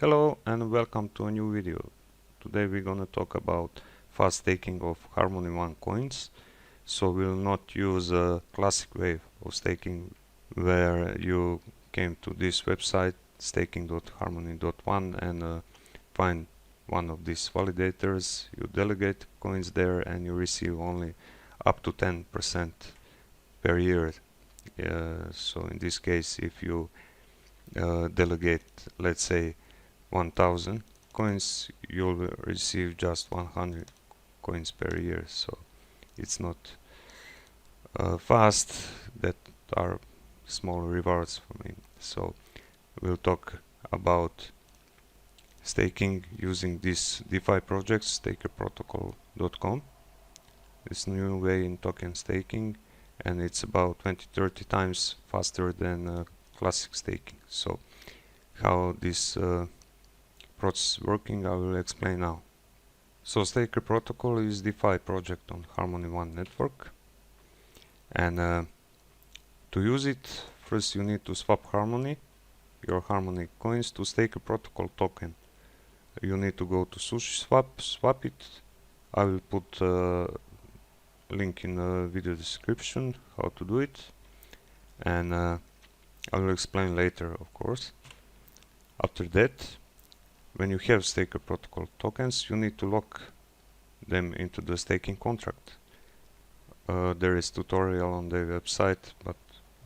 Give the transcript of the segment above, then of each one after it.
Hello and welcome to a new video. Today we're gonna talk about fast staking of HarmonyONE coins. So we'll not use a classic way of staking where you came to this website staking.harmony.one and find one of these validators, you delegate coins there and you receive only up to 10% per year. So in this case, if you delegate, let's say 1000 coins, you'll receive just 100 coins per year, so it's not fast. That are small rewards for me. So we'll talk about staking using this DeFi project, stakerprotocol.com. This new way in token staking, and it's about 20-30 times faster than classic staking. So how this process working, I will explain now. So Staker Protocol is DeFi project on HarmonyONE network, and to use it, first you need to swap Harmony, your Harmony coins, to Staker Protocol token. You need to go to sushiswap, swap it. I will put a link in the video description how to do it, and I will explain later, of course. After that, when you have Staker Protocol tokens, you need to lock them into the staking contract. There is tutorial on the website, but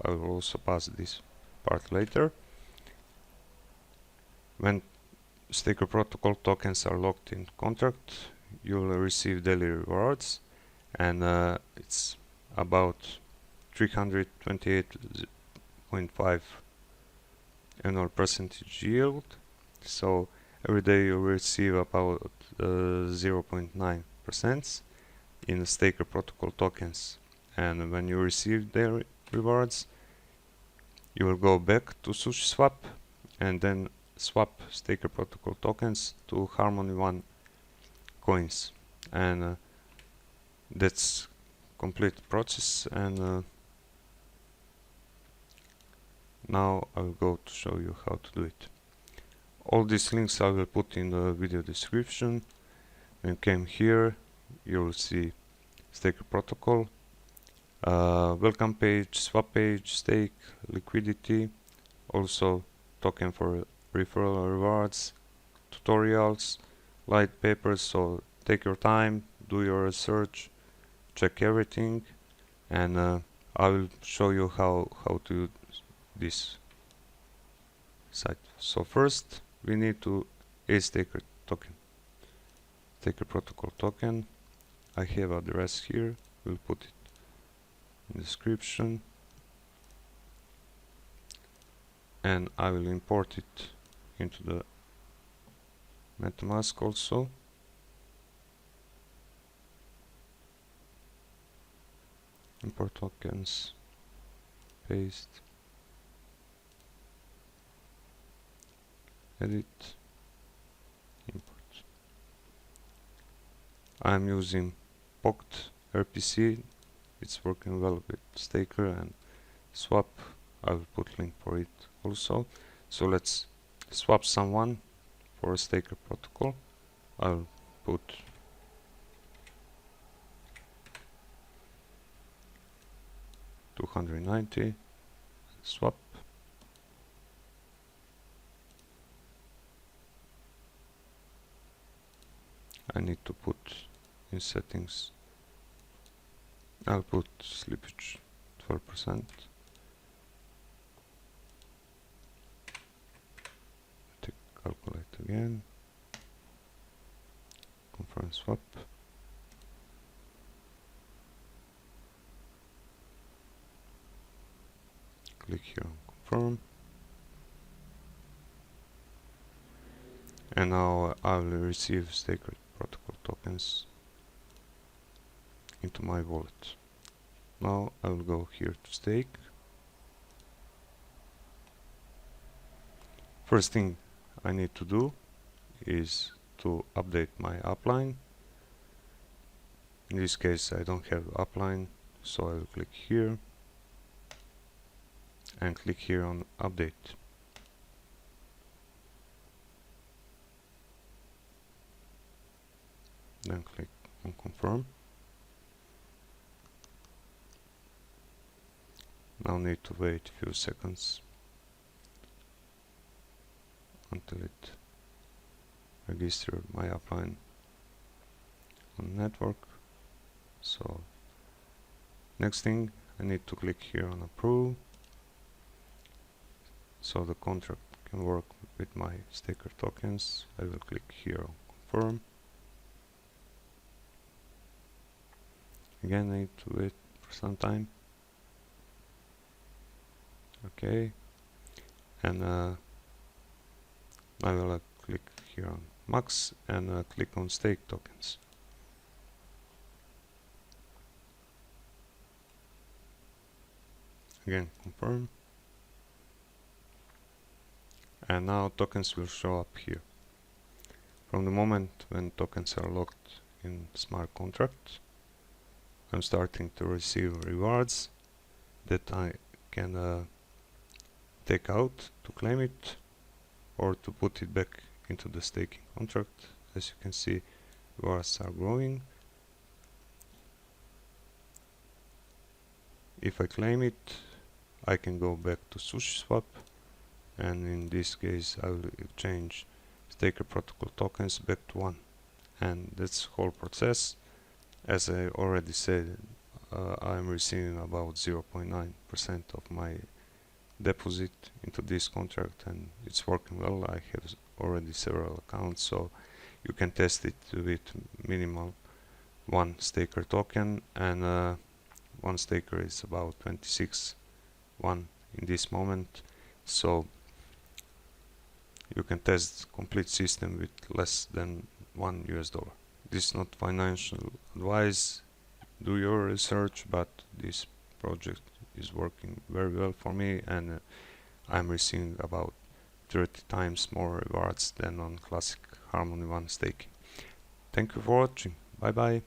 I will also pass this part later. When Staker Protocol tokens are locked in contract, you will receive daily rewards, and it's about 328.5 annual percentage yield. So every day you will receive about 0.9% in Staker Protocol tokens, and when you receive their rewards, you will go back to sushiswap and then swap Staker Protocol tokens to HarmonyONE coins, and that's complete process. And now I will go to show you how to do it. All these links I will put in the video description. When you came here, you will see Staker Protocol, welcome page, swap page, stake, liquidity, also token for referral rewards, tutorials, light papers. So take your time, do your research, check everything, and I will show you how to use this site. So first we need to a Staker token, Staker Protocol token. I have address here, we'll put it in the description, and I will import it into the metamask also. Import tokens, paste, edit, import. I'm using Pocket RPC, it's working well with Staker and swap. I will put link for it also. So let's swap someone for a Staker Protocol. I'll put $290, swap. I need to put in settings, I'll put slippage 12%. Calculate again, confirm swap. Click here on confirm, and now I will receive Staker Protocol tokens into my wallet. Now I will go here to stake. First thing I need to do is to update my upline. In this case I don't have upline, so I will click here and click here on update. then click on confirm. Now need to wait a few seconds until it registers my upline on network. So next thing, I need to click here on approve, so the contract can work with my staker tokens. I will click here on confirm. Again, I need to wait for some time. Okay, and I will click here on max and click on stake tokens. Again, confirm. And now tokens will show up here. From the moment when tokens are locked in smart contract, I'm starting to receive rewards that I can take out to claim it or to put it back into the staking contract. As you can see, rewards are growing. If I claim it, I can go back to sushiswap, and in this case I will change staker protocol tokens back to 1, and that's the whole process. As I already said, I'm receiving about 0.9% of my deposit into this contract, and it's working well. I have already several accounts, so you can test it with minimal 1 staker token, and 1 staker is about 26.1 in this moment, so you can test complete system with less than $1. This is not financial advice. Do your research, but this project is working very well for me, and I'm receiving about 30 times more rewards than on classic HarmonyONE staking. Thank you for watching. Bye bye.